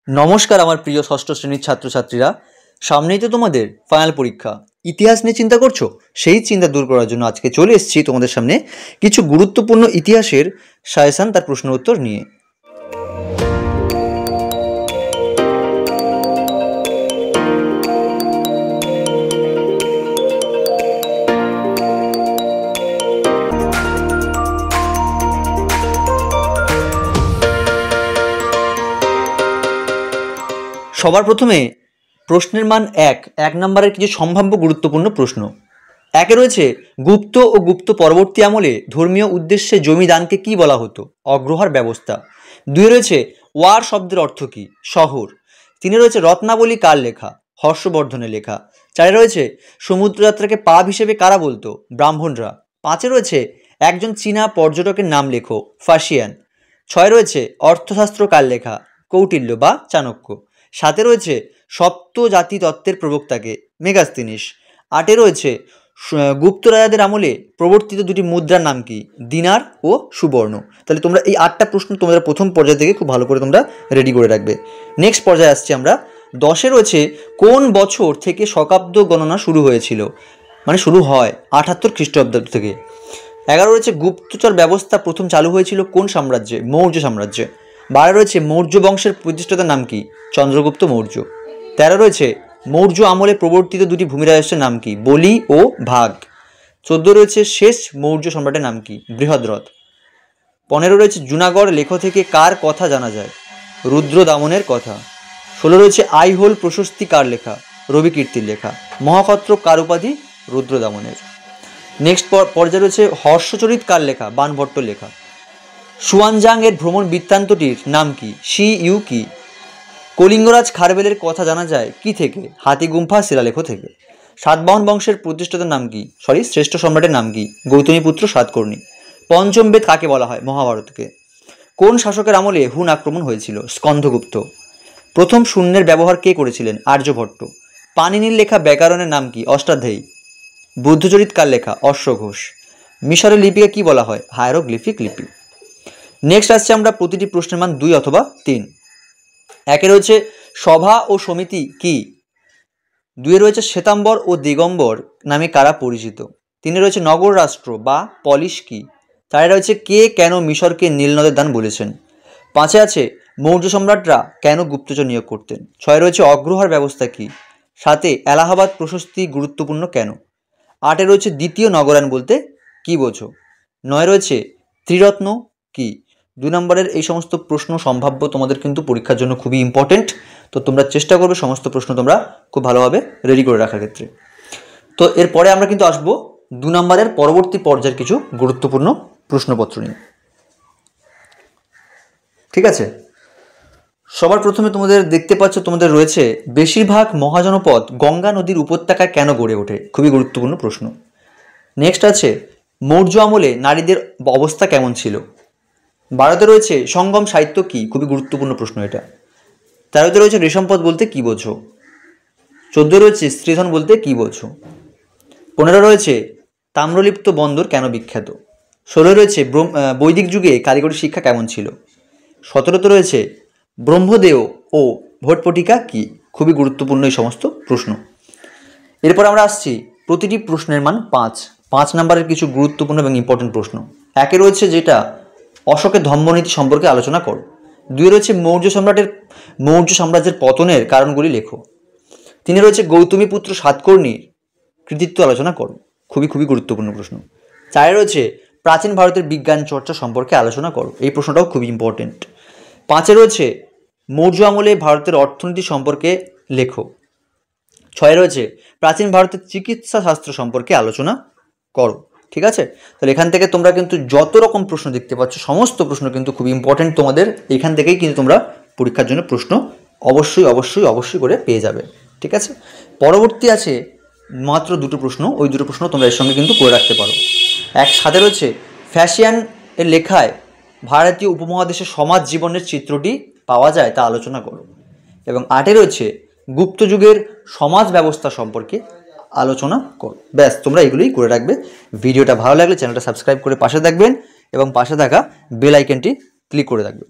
নমস্কার আমার প্রিয় ষষ্ঠ শ্রেণীর ছাত্রছাত্রীরা, সামনেই তো তোমাদের ফাইনাল পরীক্ষা। ইতিহাস নিয়ে চিন্তা করছো? সেই চিন্তা দূর করার জন্য আজকে চলে এসেছি তোমাদের সামনে কিছু গুরুত্বপূর্ণ ইতিহাসের সাজেশন, তার প্রশ্ন উত্তর নিয়ে। সবার প্রথমে প্রশ্নের মান এক নম্বরের কিছু সম্ভাব্য গুরুত্বপূর্ণ প্রশ্ন। একে রয়েছে, গুপ্ত ও গুপ্ত পরবর্তী আমলে ধর্মীয় উদ্দেশ্যে জমি দানকে কী বলা হতো? অগ্রহার ব্যবস্থা। দুই রয়েছে, ওয়ার শব্দের অর্থ কী? শহর। তিনে রয়েছে, রত্নাবলী কার লেখা? হর্ষবর্ধনের লেখা। চারে রয়েছে, সমুদ্রযাত্রাকে পাপ হিসেবে কারা বলতো? ব্রাহ্মণরা। পাঁচে রয়েছে, একজন চীনা পর্যটকের নাম লেখো। ফার্সিয়ান। ছয় রয়েছে, অর্থশাস্ত্র কার লেখা? কৌটিল্য বা চাণক্য। সাথে রয়েছে, সপ্ত জাতি তত্ত্বের প্রবক্তাকে? মেগাস্তিনিস। আটে রয়েছে, গুপ্ত রাজাদের আমলে প্রবর্তিত দুটি মুদ্রার নাম কি? দিনার ও সুবর্ণ। তাহলে তোমরা এই 8টা প্রশ্ন তোমাদের প্রথম পর্যায় থেকে খুব ভালো করে তোমরা রেডি করে রাখবে। নেক্সট পর্যায়ে আসছি আমরা। 10এ রয়েছে, কোন বছর থেকে শকাব্দ গণনা শুরু হয়েছিল? মানে শুরু হয় 78 খ্রিস্টাব্দ থেকে। 11 রয়েছে, গুপ্তচর ব্যবস্থা প্রথম চালু হয়েছিল কোন সাম্রাজ্যে? মৌর্য সাম্রাজ্যে। 12 রয়েছে, মৌর্য বংশের প্রতিষ্ঠাতার নাম কি? চন্দ্রগুপ্ত মৌর্য। 13 রয়েছে, মৌর্য আমলে প্রবর্তিত দুটি ভূমি রাজস্বের নাম কি? বলি ও ভাগ। 14 রয়েছে, শেষ মৌর্য সম্রাটের নাম কি? বৃহদ্রথ। 15 রয়েছে, জুনাগড় লেখ থেকে কার কথা জানা যায়? রুদ্র দামনের কথা। 16 রয়েছে, আইহোল প্রশস্তি কার লেখা? রবিকীর্তির লেখা। মহাক্ষত্র কার উপাধি? রুদ্র দামনের। নেক্সট পর্যায়ে রয়েছে, হর্ষচরিত কার লেখা? বাণভট্টর লেখা। সুয়ানজাং এর ভ্রমণ বৃত্তান্তটির নাম কি? শি ইউ কি। কলিঙ্গরাজ খারবেলের কথা জানা যায় কি থেকে? হাতিগুম্ফা শিলালেখ থেকে। সাতবাহন বংশের প্রতিষ্ঠাতার নাম কি? শ্রেষ্ঠ সম্রাটের নাম কি? গৌতমীপুত্র সাতকর্ণী। পঞ্চম বেদ কাকে বলা হয়? মহাভারতকে। কোন শাসকের আমলে হুন আক্রমণ হয়েছিল? স্কন্ধগুপ্ত। প্রথম শূন্যের ব্যবহার কে করেছিলেন? আর্যভট্ট। পাণিনির লেখা ব্যাকরণের নাম কি? অষ্টাধ্যায়ী। বুদ্ধচরিত কার লেখা? অশ্বঘোষ। মিশরের লিপিকে কি বলা হয়? হায়ারোগ্লিফিক লিপি। নেক্সট আসছে আমরা প্রতিটি প্রশ্নের মান 2 অথবা 3। একে রয়েছে, সভা ও সমিতি কি? 2 রয়েছে, শ্বেতাম্বর ও দিগম্বর নামে কারা পরিচিত? 3 রয়েছে, নগর রাষ্ট্র বা পলিশ কি? 4 রয়েছে, কে কেন মিশরকে নীল নদের দান বলেছেন? 5 আছে, মৌর্য সম্রাটরা কেন গুপ্তচর নিয়োগ করতেন? 6 রয়েছে, অগ্রহার ব্যবস্থা কি? 7 এলাহাবাদ প্রশস্তি গুরুত্বপূর্ণ কেন? 8 রয়েছে, দ্বিতীয় নগরায়ণ বলতে কি বোঝো? 9 রয়েছে, ত্রিরত্ন কি? 2 নম্বরের এই সমস্ত প্রশ্ন সম্ভাব্য তোমাদের কিন্তু পরীক্ষার জন্য খুবই ইম্পর্টেন্ট। তো তোমরা চেষ্টা করবে সমস্ত প্রশ্ন তোমরা খুব ভালোভাবে রেডি করে রাখার ক্ষেত্রে। তো এরপরে আমরা কিন্তু আসবো 2 নম্বরের পরবর্তী পর্যায়ের কিছু গুরুত্বপূর্ণ প্রশ্নপত্র নিয়ে। ঠিক আছে, সবার প্রথমে তোমাদের দেখতে পাচ্ছ, তোমাদের রয়েছে, বেশিরভাগ মহাজনপদ গঙ্গা নদীর উপত্যকায় কেন গড়ে ওঠে? খুবই গুরুত্বপূর্ণ প্রশ্ন। নেক্সট আছে, মৌর্য আমলে নারীদের অবস্থা কেমন ছিল? 12তে রয়েছে, সঙ্গম সাহিত্য কি? খুবই গুরুত্বপূর্ণ প্রশ্ন এটা। 13তে রয়েছে, রেশমপদ বলতে কি বোঝো? 14 রয়েছে, স্ত্রীধন বলতে কি বোঝো? 15 রয়েছে, তাম্রলিপ্ত বন্দর কেন বিখ্যাত? 16 রয়েছে, বৈদিক যুগে কারিগরি শিক্ষা কেমন ছিল? 17তে রয়েছে, ব্রহ্মদেয় ও ভট্টপটিকা কি? খুবই গুরুত্বপূর্ণ এই সমস্ত প্রশ্ন। এরপর আমরা আসছি প্রতিটি প্রশ্নের মান 5 নম্বরের কিছু গুরুত্বপূর্ণ এবং ইম্পর্টেন্ট প্রশ্ন। একে রয়েছে, যেটা অশোকের ধম্মনীতি সম্পর্কে আলোচনা করো। 2 রয়েছে, মৌর্য সাম্রাজ্যের পতনের কারণগুলি লেখো। 3 রয়েছে, গৌতমীপুত্র সাতকর্ণীর কৃতিত্ব আলোচনা করো। খুবই গুরুত্বপূর্ণ প্রশ্ন। 4 রয়েছে, প্রাচীন ভারতের বিজ্ঞান চর্চা সম্পর্কে আলোচনা করো। এই প্রশ্নটাও খুবই ইম্পর্টেন্ট। 5 রয়েছে, মৌর্য আমলে ভারতের অর্থনীতি সম্পর্কে লেখো। 6 রয়েছে, প্রাচীন ভারতের চিকিৎসা শাস্ত্র সম্পর্কে আলোচনা করো। ঠিক আছে, তাহলে এখান থেকে তোমরা কিন্তু যত রকম প্রশ্ন দেখতে পাচ্ছ, সমস্ত প্রশ্ন কিন্তু খুব ইম্পর্টেন্ট। তোমাদের এখান থেকেই কিন্তু তোমরা পরীক্ষার জন্য প্রশ্ন অবশ্যই করে পেয়ে যাবে। ঠিক আছে, পরবর্তী আছে মাত্র 2টো প্রশ্ন। ওই 2টো প্রশ্ন তোমরা এর সঙ্গে কিন্তু করে রাখতে পারো। সাথে রয়েছে, ফ্যাশিয়ান এর লেখায় ভারতীয় উপমহাদেশের সমাজ জীবনের চিত্রটি পাওয়া যায়, তা আলোচনা করো। এবং 8 রয়েছে, গুপ্ত যুগের সমাজ ব্যবস্থা সম্পর্কে আলোচনা করো। ব্যাস, তোমরা এগুলোই করে রাখবে। ভিডিওটা ভালো লাগলে চ্যানেলটা সাবস্ক্রাইব করে পাশে থাকবেন এবং পাশে থাকা বেল আইকনটি ক্লিক করে রাখবেন।